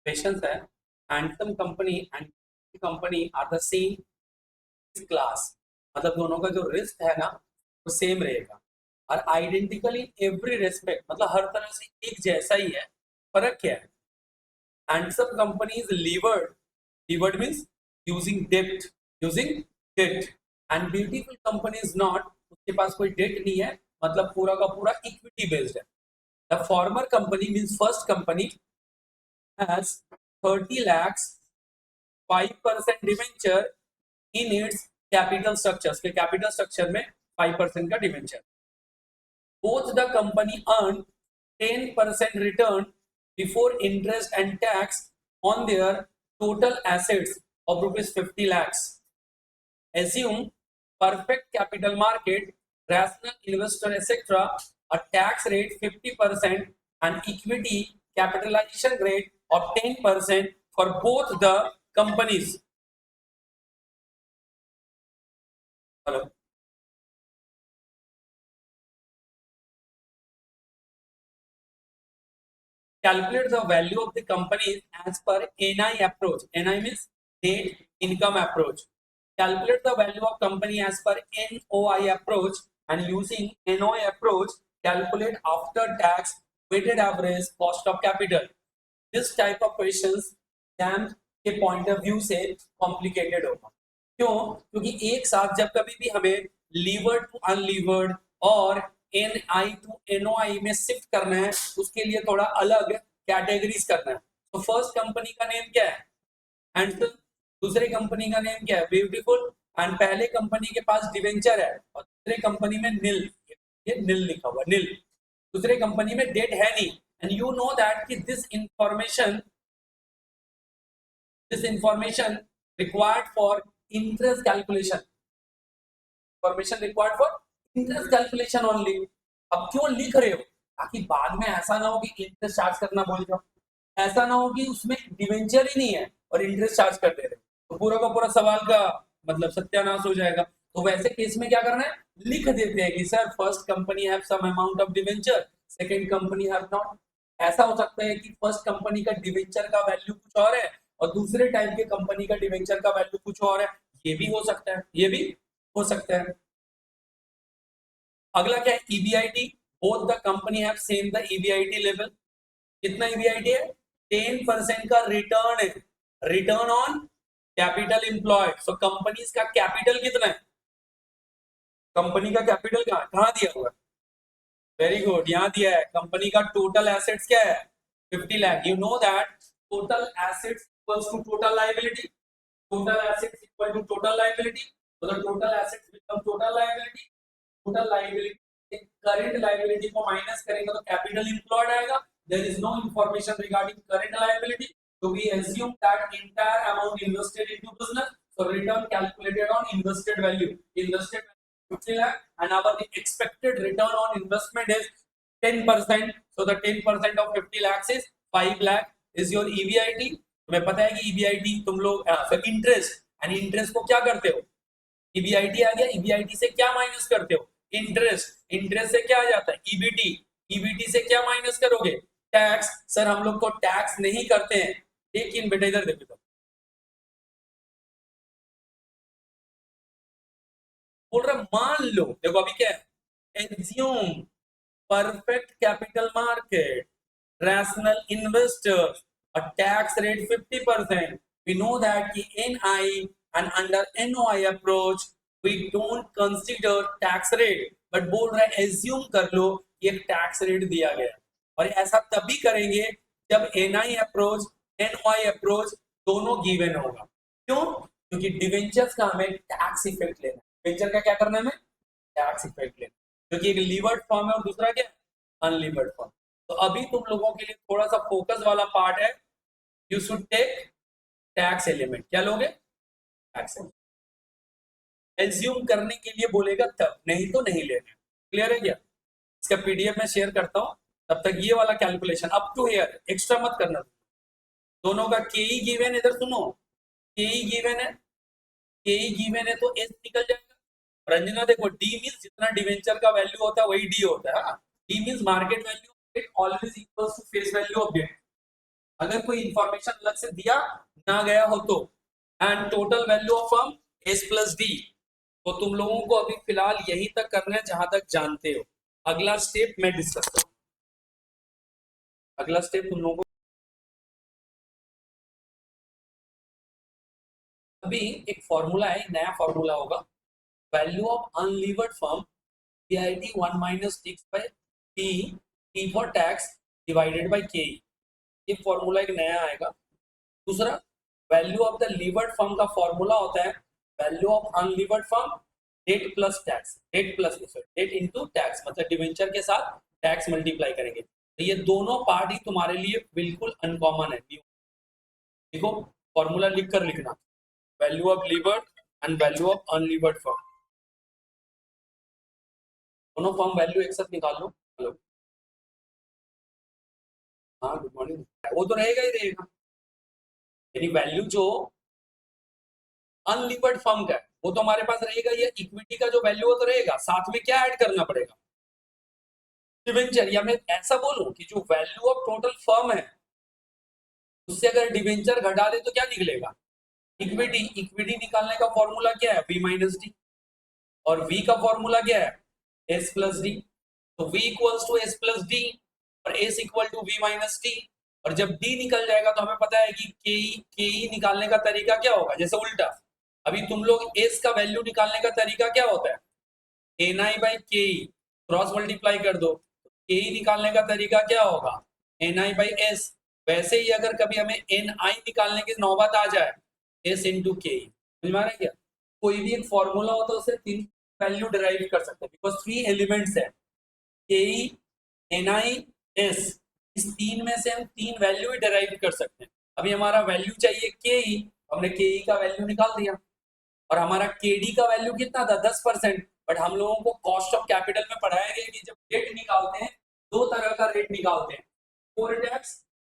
Questions है handsome company and company are the same class, मतलब दोनों का जो रिस्क है ना वो सेम रहेगा और आइडेंटिकली एवरी रेस्पेक्ट, मतलब हर तरह से एक जैसा ही है। फर्क क्या है? Handsome company is levered means using debt and beautiful company is not, उसके पास कोई डेट नहीं है, मतलब पूरा का पूरा इक्विटी बेस्ड है। The former company means first company has 30 lakhs 5% debenture in its capital structure, के कैपिटल स्ट्रक्चर में 5% का debenture. Both the company earn 10% return before interest and tax on their total assets of rupees 50 lakhs. Assume perfect capital market, rational investor, etc. A tax rate 50% and equity capitalization rate of 10% for both the companies. Hello. Calculate the value of the companies as per NI approach. NI means net income approach. Calculate the value of company as per NOI approach, and using NOI approach, calculate after tax weighted average cost of capital. This type of questions exam के point of view से complicated होगा। क्यों? क्योंकि एक साथ जब कभी भी हमें लीवर्ड टू अनलीवर्ड और NI टू NOI में शिफ्ट करना है, उसके लिए थोड़ा अलग कैटेगरीज करना है। तो फर्स्ट कंपनी का नेम क्या है? हैंडसम। दूसरे कंपनी का नेम क्या है? ब्यूटीफुल। एंड पहले कंपनी के पास डिवेंचर है और दूसरे कंपनी में नील, ये नील लिखा हुआ नील। दूसरे कंपनी में डेट है नहीं। एंड यू नो दैट कि this information required for interest calculation, information required for interest calculation only। अब क्यों लिख रहे हो? ताकि बाद में ऐसा ना हो कि इंटरेस्ट चार्ज करना भूल जाओ, ऐसा ना हो कि उसमें डिवेंचर ही नहीं है और इंटरेस्ट चार्ज कर दे रहे, तो पूरा का पूरा सवाल का मतलब सत्यानाश हो जाएगा। तो वैसे केस में क्या करना है? लिख देते हैं कि sir first company have some amount of debenture, second company have not. ऐसा हो सकता है कि फर्स्ट कंपनी का डिवेंचर का वैल्यू कुछ और है और दूसरे टाइप के कंपनी का डिवेंचर का वैल्यू कुछ और है। ये भी हो सकता है, ये भी हो सकता है। अगला क्या है? EBIT। Both the company have same the EBIT level. कितना EBIT है? 10% का रिटर्न है, return on capital employed. So companies का कैपिटल कितना है? कंपनी का कैपिटल कहाँ दिया हुआ है? वेरी गुड, यहाँ दिया है। कंपनी का टोटल एसेट्स क्या है? 50 lakh. You know that total assets equals to total liability. total assets equal to total liability, so the total assets become total liability, total liability current liability को minus करेंगे तो capital employed आएगा। there is no information regarding current liability, so we assume that entire amount invested into business, so return calculated on invested value, invested 50 lakh and our expected return on investment is 10%, so the 10% of 50 lakhs is 5 lakh is your EBIT। तुम्हें पता है कि EBIT तुम लोग फिर interest, and interest को क्या करते हो? EBIT आ गया, EBIT से क्या माइनस करते हो? इंटरेस्ट। इंटरेस्ट से क्या आ जाता है? EBT। EBT से क्या माइनस करोगे? टैक्स। सर हम लोग को टैक्स नहीं करते हैं, लेकिन बेटा इधर देखो तो बोल रहा मान लो, देखो अभी क्या है? Assume perfect capital market, rational investors, a tax rate 50%. We know that the NI and under NOI approach, we don't consider tax rate, but बोल रहा है assume कर लो कि एक tax rate दिया गया, और ऐसा तभी करेंगे जब NI approach, NOI approach दोनों given होगा। क्यों? क्योंकि डिवेंचर्स का हमें टैक्स इफेक्ट लेना है। डिवेंचर का क्या करना है? हमें टैक्स इफेक्ट लेना, क्योंकि एक लीवर्ड फॉर्म है और दूसरा क्या? Unlevered form. तो अभी तुम लोगों के लिए थोड़ा सा फोकस वाला पार्ट है। You should take tax element. क्या लोगे? Tax element. एज्यूम करने के लिए बोलेगा तब, नहीं तो नहीं लेना। क्लियर है क्या? इसका PDF में शेयर करता हूं, तब तक ये वाला calculation up to here, extra मत करना। दोनों का KE गिवन, इधर सुनो, KE गिवन है, KE गिवन है तो एस निकल जाएगा। रंजना देखो, D मींस जितना डिवेंचर का वैल्यू होता है वही D होता है। D means market value, it always equals to face value of debt. अगर कोई इंफॉर्मेशन अलग से दिया ना गया हो तो। And total value of firm S plus D. तो तुम लोगों को अभी फिलहाल यही तक करना है जहां तक जानते हो। अगला स्टेप मैं डिस्कस करूँ। अगला स्टेप तुम लोगों को अभी एक फॉर्मूला है, नया फॉर्मूला होगा। Value of unlevered firm PIT 1 minus ticks by T, T for tax divided by K. ये फॉर्मूला एक नया आएगा। दूसरा, value of the levered firm का फॉर्मूला होता है value of unlevered firm debt plus tax, debt plus debt into tax, मतलब debenture के साथ टैक्स मल्टीप्लाई करेंगे। तो ये दोनों पार्ट ही तुम्हारे लिए बिल्कुल अनकॉमन है। देखो फॉर्मूला लिख कर लिखना, value of levered and value of unlevered firm, दोनों फर्म वैल्यू एक साथ निकाल लो। हेलो, हाँ गुड मॉर्निंग। वो तो रहेगा ही रहेगा, यानी वैल्यू जो अनलिवर्ड फर्म का है वो तो हमारे पास रहेगा। ये इक्विटी का जो वैल्यू वो तो रहेगा, साथ में क्या ऐड करना पड़ेगा, डिवेंचर। या मैं ऐसा बोलूं कि जो वैल्यू ऑफ टोटल फर्म है उससे अगर डिवेंचर घटा दे तो क्या निकलेगा, इक्विटी। इक्विटी निकालने का फॉर्मूला क्या है, वी माइनस डी। और वी का फॉर्मूला क्या है, एस प्लस डी। तो V equals to S plus D और S equal to V minus D. और जब डी निकल जाएगा तो हमें पता है कि के ई निकालने का तरीका क्या होगा, जैसे उल्टा। अभी तुम लोग एस का वैल्यू निकालने का तरीका क्या होता है, एन आई बाई के ई, क्रॉस मल्टीप्लाई कर दो। के ई निकालने का तरीका क्या होगा, एन आई बाई एस। वैसे ही अगर कभी हमें एन आई निकालने की नौबत आ जाए, एस इंटू के ई। समझ में आ रहा है क्या, कोई भी एक फॉर्मूला होता है उससे तीन वैल्यू डिराइव कर सकते हैं, बिकॉज थ्री एलिमेंट्स है, के ई, एन आई, एस। इस तीन में से हम तीन वैल्यू ही डिराइव कर सकते हैं। अभी हमारा वैल्यू चाहिए के ई, हमने के ई का वैल्यू निकाल दिया। और हमारा केडी का वैल्यू कितना था, 10%। बट हम लोगों को कॉस्ट ऑफ कैपिटल में पढ़ाया गया कि जब रेट निकालते हैं दो तरह का रेट निकालते हैं, बिफोर टैक्स,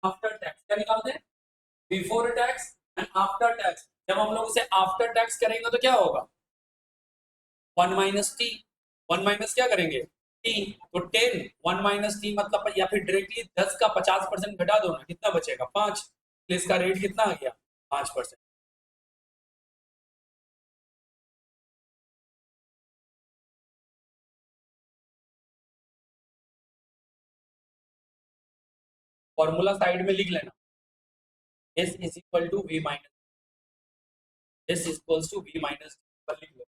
आफ्टर टैक्स। क्या निकालते हैं, before tax and after tax. जब हम लोग इसे आफ्टर टैक्स करेंगे तो क्या होगा, 1 माइनस टी। 1 माइनस क्या करेंगे, टी। तो 10 1 माइनस टी मतलब, या फिर डायरेक्टली 10 का 50% घटा दो ना, कितना बचेगा, 5। तो इसका रेट कितना आ गया, 5%। फॉर्मूला साइड में लिख लेना, S is equal to V minus, S equals to V minus पर लिख लो।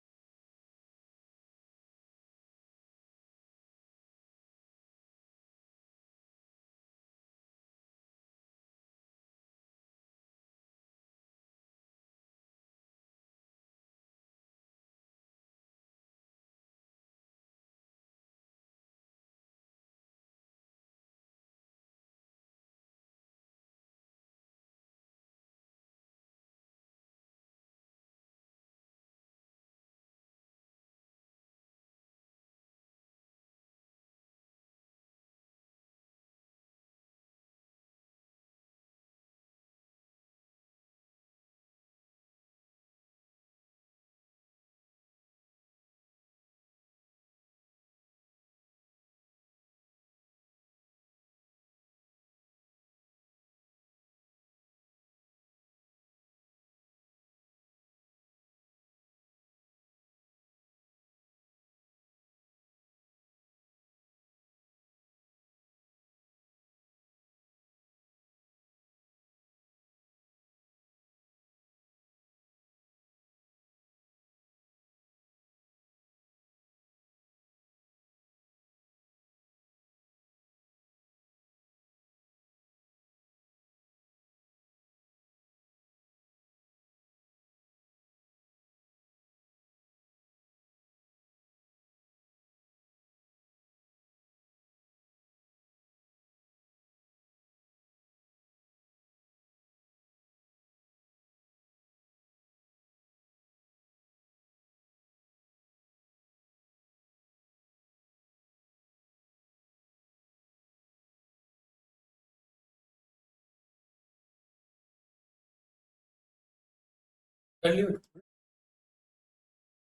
कर लियो।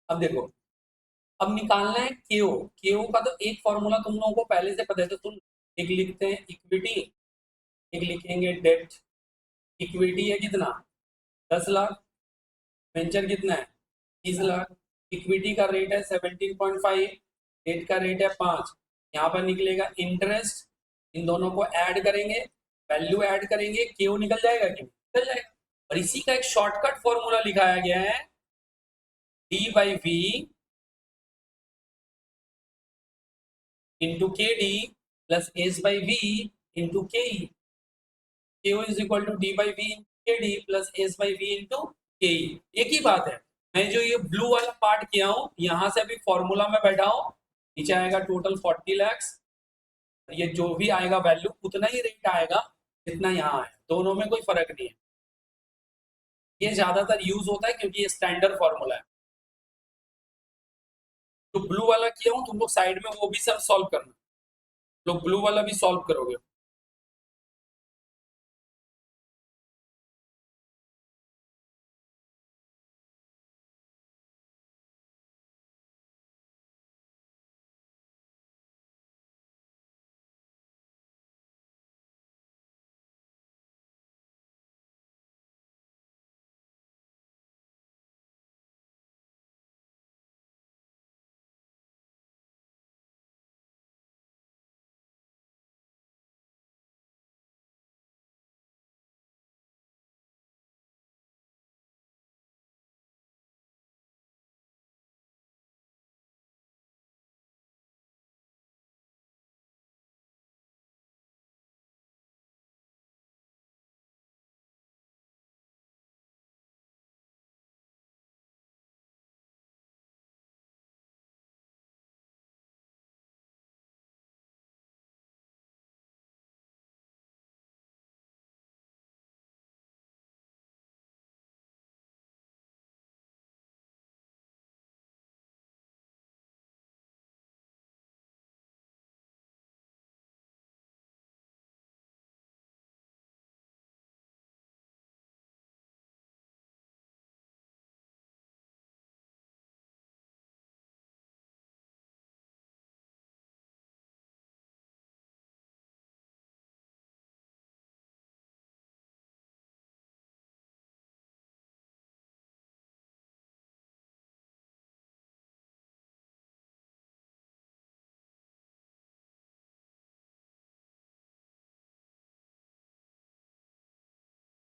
अब देखो, अब निकालना है केओ। केओ का तो एक फॉर्मूला तुम लोगों को पहले से पता है, तो तुम एक लिखते हैं इक्विटी, एक लिखेंगे डेट। इक्विटी है कितना 10 लाख, वेंचर कितना है 30 लाख, इक्विटी का रेट है 17.5, डेट का रेट है 5, यहाँ पर निकलेगा इंटरेस्ट, इन दोनों को ऐड करेंगे, वैल्यू ऐड करेंगे, क्यों निकल जाएगा, क्यों निकल जाएगा। और इसी का एक शॉर्टकट फॉर्मूला लिखाया गया है D by V into K D plus S by V into K E, Q is equal to D by V K D plus S by V into K E. एक ही बात है, मैं जो ये blue वाला पार्ट किया हूँ यहाँ से अभी फॉर्मूला में बैठा हूँ, नीचे आएगा टोटल 40 लैक्स, ये जो भी आएगा वैल्यू उतना ही रेट आएगा जितना यहाँ है, दोनों में कोई फर्क नहीं है। ये ज्यादातर यूज होता है क्योंकि ये स्टैंडर्ड फॉर्मूला है। तो ब्लू वाला किया हूँ, तुम लोग साइड में वो भी सब सॉल्व करना, लोग ब्लू वाला भी सॉल्व करोगे।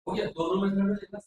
हो गया, दोनों में कर दो।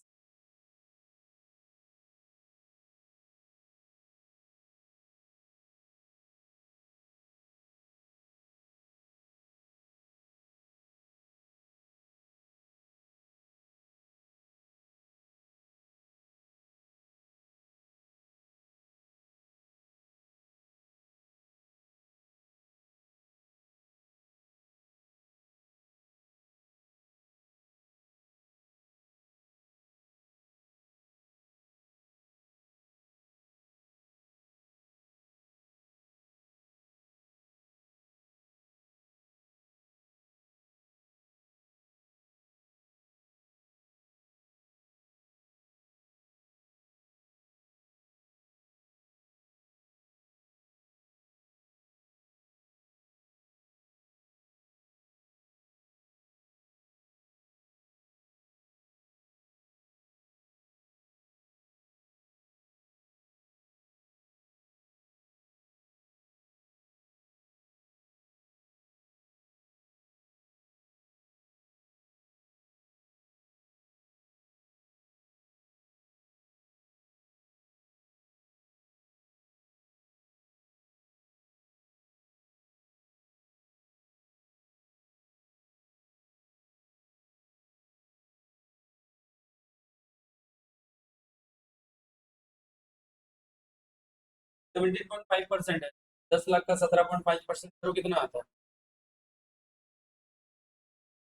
17.5% है, 10 लाख का 17.5% तो कितना आता है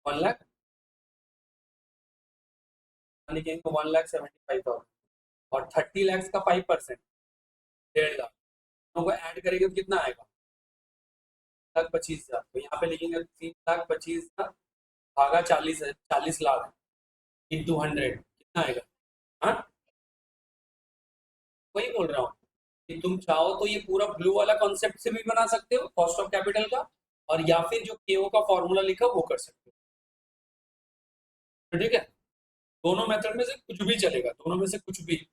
1 लाख, यानी कि 1,75,000 और 30 लैक्स का 5%, 1.5 लाख, दोनों को ऐड करेंगे तो कितना आएगा 1,25,000। तो यहाँ पे लिखेंगे 3,25,000 भागा 40 लाख इंटू 100 कितना आएगा। हाँ, वही बोल रहा हूँ कि तुम चाहो तो ये पूरा ब्लू वाला कॉन्सेप्ट से भी बना सकते हो कॉस्ट ऑफ कैपिटल का, और या फिर जो केओ का फॉर्मूला लिखा वो कर सकते हो। तो ठीक है। दोनों मेथड में से कुछ भी चलेगा, दोनों में से कुछ भी।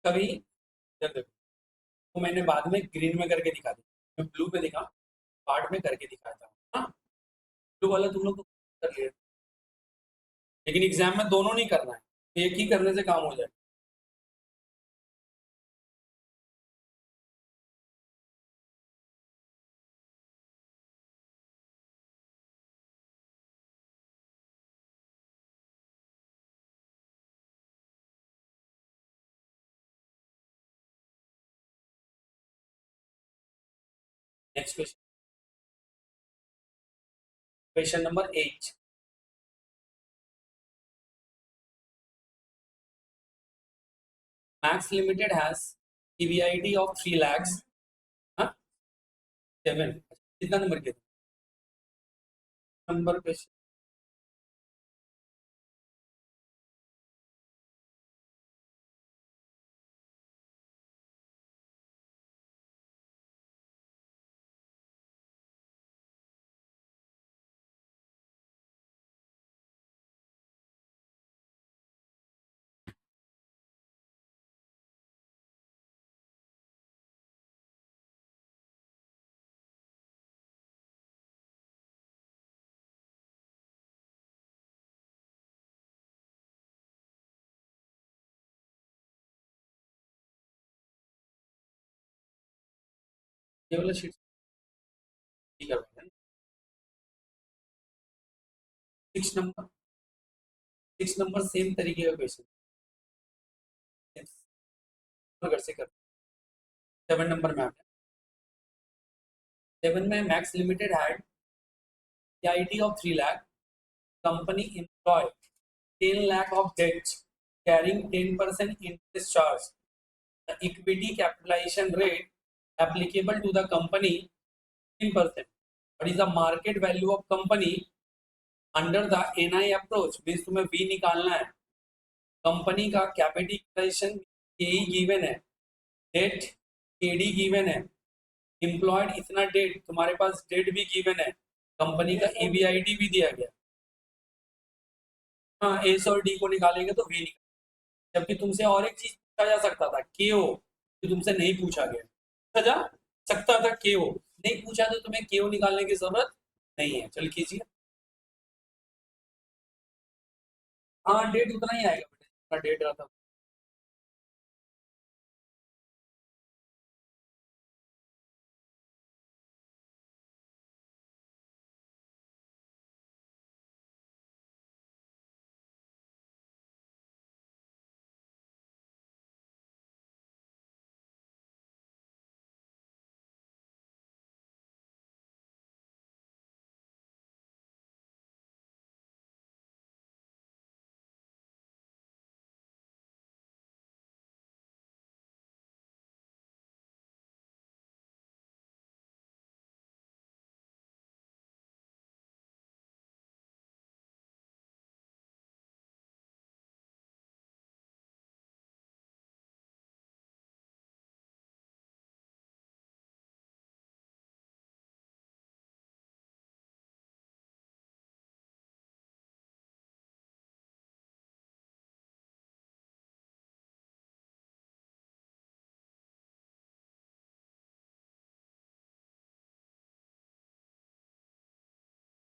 कभी इधर देखो, तो मैंने बाद में ग्रीन में करके दिखा दिया, मैं ब्लू पे दिखा, पार्ट में करके दिखाया था। हाँ, ब्लू वाला तुम लोग तो कर लिया, लेकिन एग्जाम में दोनों नहीं करना है, एक ही करने से काम हो जाए। Next question, question number 8। Max Limited has EBIT of 3 lakhs. हाँ, 7, कितना नंबर के नंबर क्वेश्चन? ये वाला शीट ठीक है। 6 नंबर, 6 नंबर सेम तरीके का क्वेश्चन घर से कर। 7 नंबर में आ गया। 7 में max limited had EBIT of 3 lakh, company employed 10 lakh of debt carrying 10% interest charge. The equity capitalization rate applicable to the company 10%. What is the market value of company under the NI approach? Means तुम्हें V निकालना है। Company का capitalisation KE given है, date KD given है, employed इतना date, तुम्हारे पास date भी given है, कंपनी का EBIT भी दिया गया। हाँ, एस और डी को निकालेंगे तो V निकाल। जबकि तुमसे और एक चीज पूछा जा सकता था, KO, जो तुमसे नहीं पूछा गया। पूछा जा सकता था KO, नहीं पूछा तो तुम्हें KO निकालने की जरूरत नहीं है। चल कीजिए। हाँ, डेट उतना ही आएगा बेटा जितना डेट रहा था।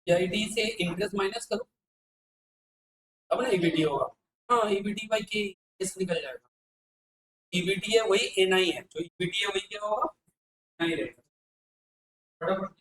EBIT से इंटरेस्ट माइनस करो, अब ना EBIT होगा। हाँ, EBIT बाई के निकल जाएगा। EBIT है वही NI है, जो EBIT है वही क्या होगा, नहीं रहेगा। फटाफट।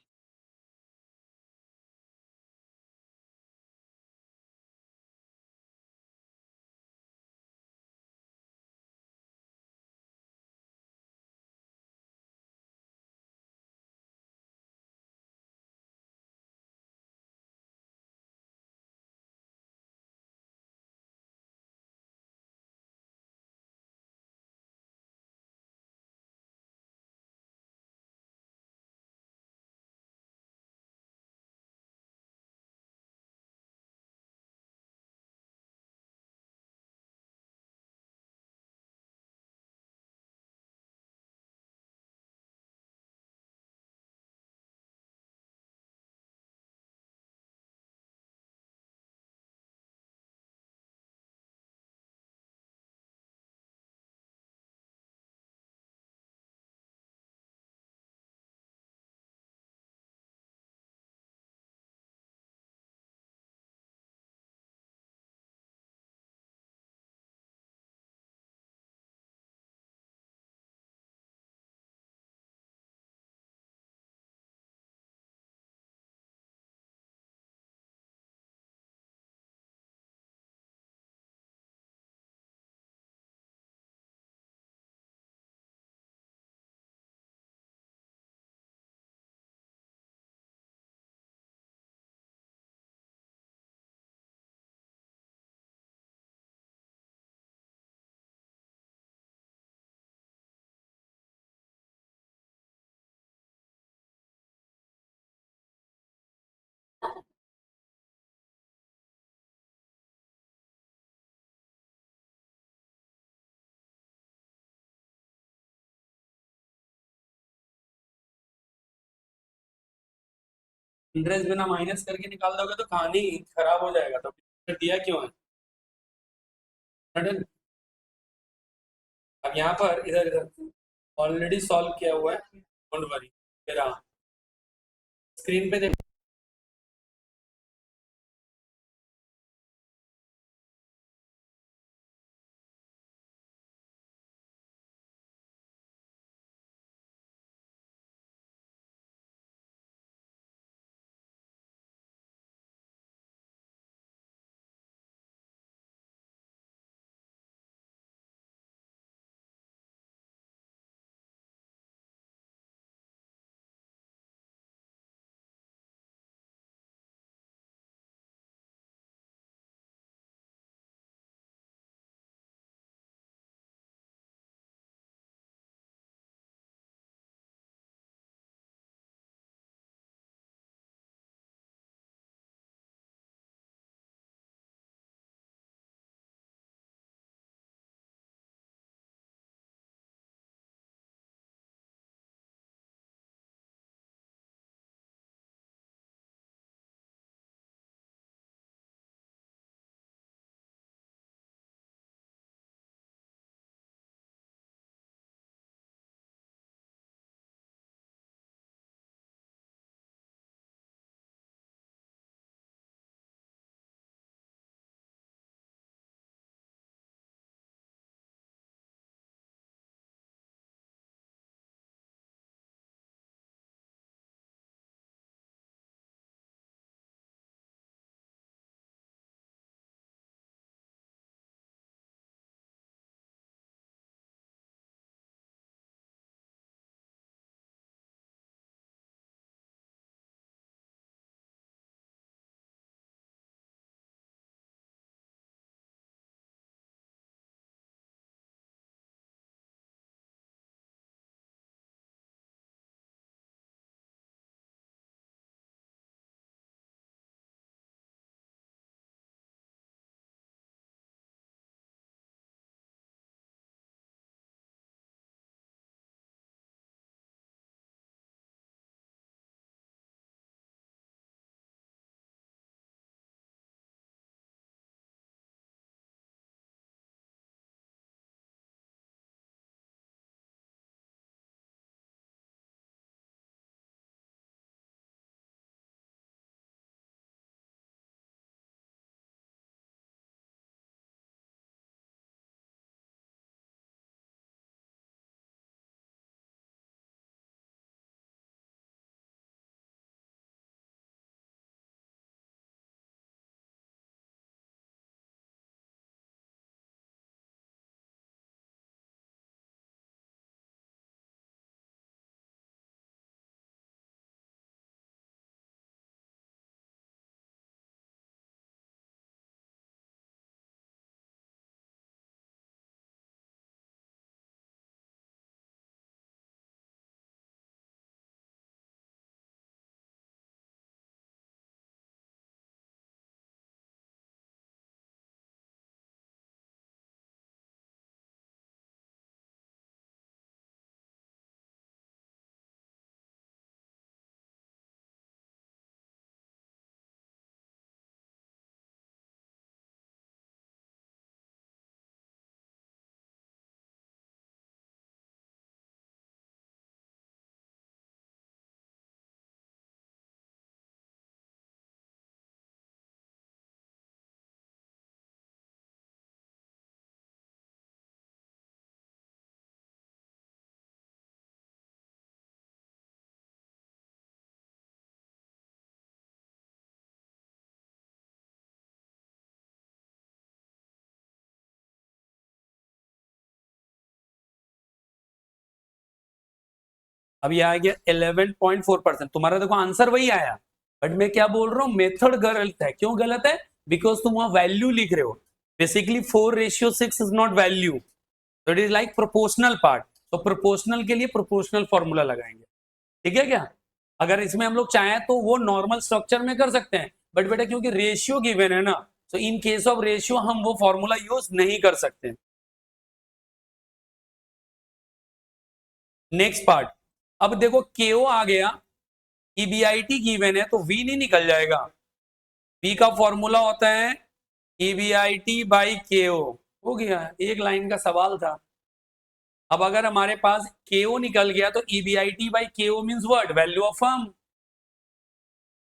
इंटरेस्ट बिना माइनस करके निकाल दोगे तो कहानी खराब हो जाएगा, तो फिर दिया क्यों है? Sudden- अब यहाँ पर इधर इधर ऑलरेडी सॉल्व किया हुआ है, डोंट वरी। फिर हाँ, स्क्रीन पे देखो। अब ये आ गया 11.4%। तुम्हारा देखो आंसर वही आया, बट मैं क्या बोल रहा हूँ, मेथड गलत है। क्यों गलत है? बिकॉज तुम वहां वैल्यू लिख रहे हो। बेसिकली 4:6 इज नॉट वैल्यू, तो it is like proportional part. तो प्रोपोर्शनल के लिए प्रोपोर्शनल फॉर्मूला लगाएंगे, ठीक है क्या? अगर इसमें हम लोग चाहें तो वो नॉर्मल स्ट्रक्चर में कर सकते हैं, बट बेटा क्योंकि रेशियो गिवन है ना, तो इन केस ऑफ रेशियो हम वो फॉर्मूला यूज नहीं कर सकते। नेक्स्ट पार्ट, अब देखो केओ आ गया, ईबीआईटी गिवन है तो वी नहीं निकल जाएगा। वी का फॉर्मूला होता है ईबीआईटी बाई केओ। हो गया, एक लाइन का सवाल था। अब अगर हमारे पास केओ निकल गया तो EBIT by KO means what? Value of firm.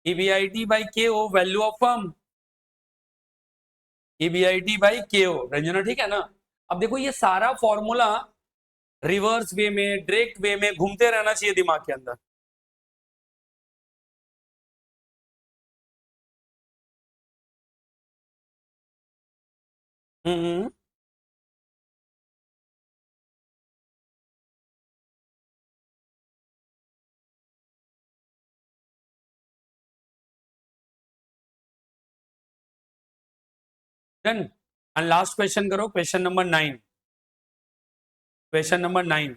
EBIT by KO value of firm, EBIT by KO. Ranjana ठीक है ना? अब देखो ये सारा फॉर्मूला रिवर्स वे में, डायरेक्ट वे में घूमते रहना चाहिए दिमाग के अंदर। हम्म। डन। एंड लास्ट क्वेश्चन करो, question number 9। Question number 9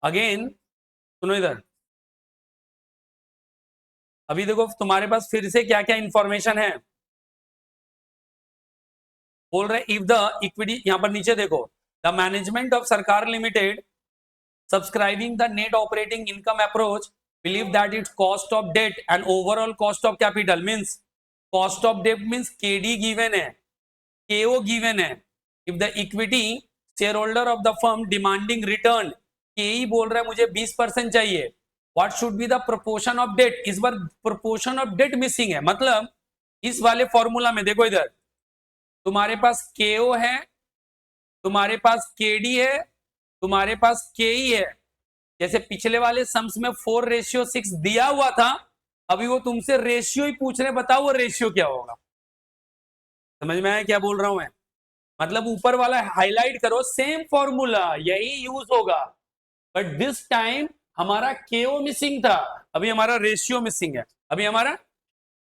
again, सुनो इधर। अभी देखो तुम्हारे पास फिर से क्या क्या इंफॉर्मेशन है। बोल रहे इफ द इक्विटी, यहां पर नीचे देखो, the management of Sarkar limited subscribing the net operating income approach believe that it's cost of debt and overall cost of capital means, cost of debt means KD given है, KO given है। If the equity share holder of the firm demanding return, KE बोल रहा है मुझे 20% चाहिए, what should be the proportion of debt? इस बार proportion of debt missing है। मतलब इस वाले फॉर्मूला में देखो इधर, तुम्हारे पास केओ है, तुम्हारे पास केडी है, तुम्हारे पास केई है। जैसे पिछले वाले सम्स में 4:6 दिया हुआ था, अभी वो तुमसे रेशियो ही पूछ रहे, बताओ वो रेशियो क्या होगा। समझ में आया क्या बोल रहा हूं मैं? मतलब ऊपर वाला हाईलाइट करो, सेम फॉर्मूला यही यूज होगा, बट दिस टाइम हमारा केओ मिसिंग था, अभी हमारा रेशियो मिसिंग है। अभी हमारा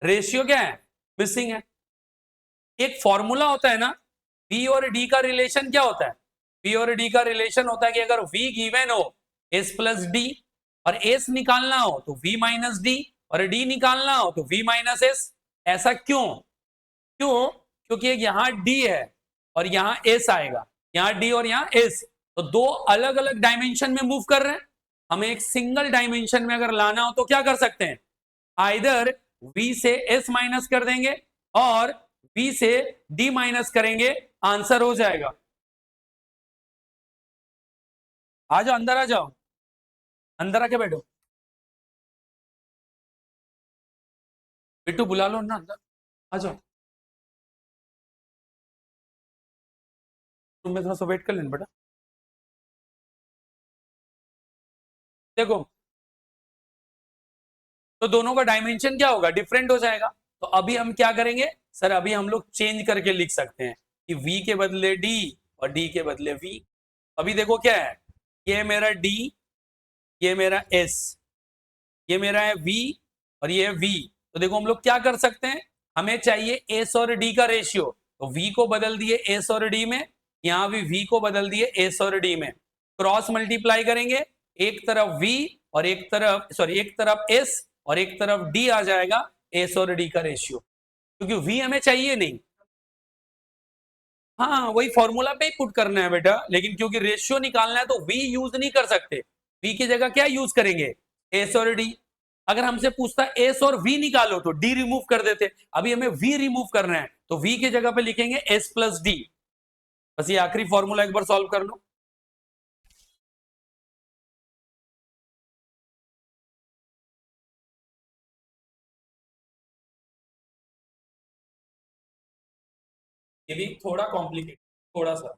रेशियो क्या है? मिसिंग है। एक फॉर्मूला होता है ना, वी और डी का रिलेशन क्या होता है? वी और डी का रिलेशन होता है कि अगर वी गिवन हो एस प्लस डी, और एस निकालना हो तो वी माइनस डी, और डी निकालना हो तो वी माइनस एस। ऐसा क्यों? क्यों? क्योंकि एक यहां डी है और यहां एस आएगा, यहां डी और यहां एस, तो दो अलग अलग डायमेंशन में मूव कर रहे हैं। हमें एक सिंगल डायमेंशन में अगर लाना हो तो क्या कर सकते हैं? आइदर v से s माइनस कर देंगे और v से d माइनस करेंगे, आंसर हो जाएगा। आ जाओ अंदर, आ जाओ अंदर, आके बैठो। बिट्टू बुला लो ना अंदर, आ जाओ। तुम्हें थोड़ा सा वेट कर लेना बेटा। देखो, तो दोनों का डायमेंशन क्या होगा? डिफरेंट हो जाएगा। तो अभी हम क्या करेंगे सर? अभी हम लोग चेंज करके लिख सकते हैं कि v के बदले d और d के बदले v। अभी देखो क्या है, ये मेरा d, ये मेरा s, ये मेरा है v और ये है v। तो देखो हम लोग क्या कर सकते हैं, हमें चाहिए s और d का रेशियो, तो v को बदल दिए s और d में, यहां भी v को बदल दिए s और d में, क्रॉस मल्टीप्लाई करेंगे, एक तरफ v और एक तरफ, सॉरी, एक तरफ s और एक तरफ d आ जाएगा, s और d का रेशियो, क्योंकि v हमें चाहिए नहीं। हाँ, वही फॉर्मूला पे ही पुट करना है बेटा, लेकिन क्योंकि रेशियो निकालना है तो v यूज नहीं कर सकते। v की जगह क्या यूज करेंगे? s और d। अगर हमसे पूछता s और v निकालो तो d रिमूव कर देते, अभी हमें v रिमूव करना है तो v की जगह पे लिखेंगे s प्लस डी। बस ये आखिरी फॉर्मूला एक बार सॉल्व कर लो। ये भी थोड़ा कॉम्प्लिकेटेड, थोड़ा सा।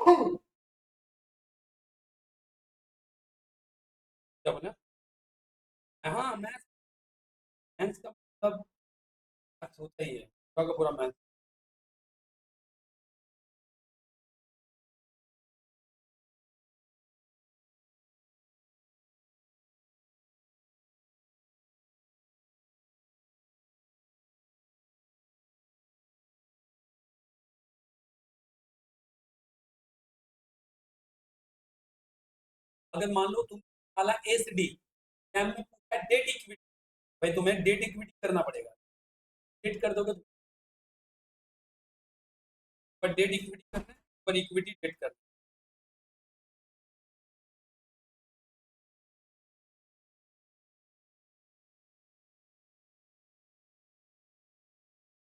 क्या बोला? हाँ, मैथ्स का मतलब मैथ्स होता ही है, पूरा का पूरा मैथ्स। अगर मान लो तुम वाला ए से डी, मैम ने पूछा डेट इक्विटी, भाई तुम्हें डेट इक्विटी करना पड़ेगा। डेट कर दोगे तो, पर डेट इक्विटी करना है, पर इक्विटी डेट करना है।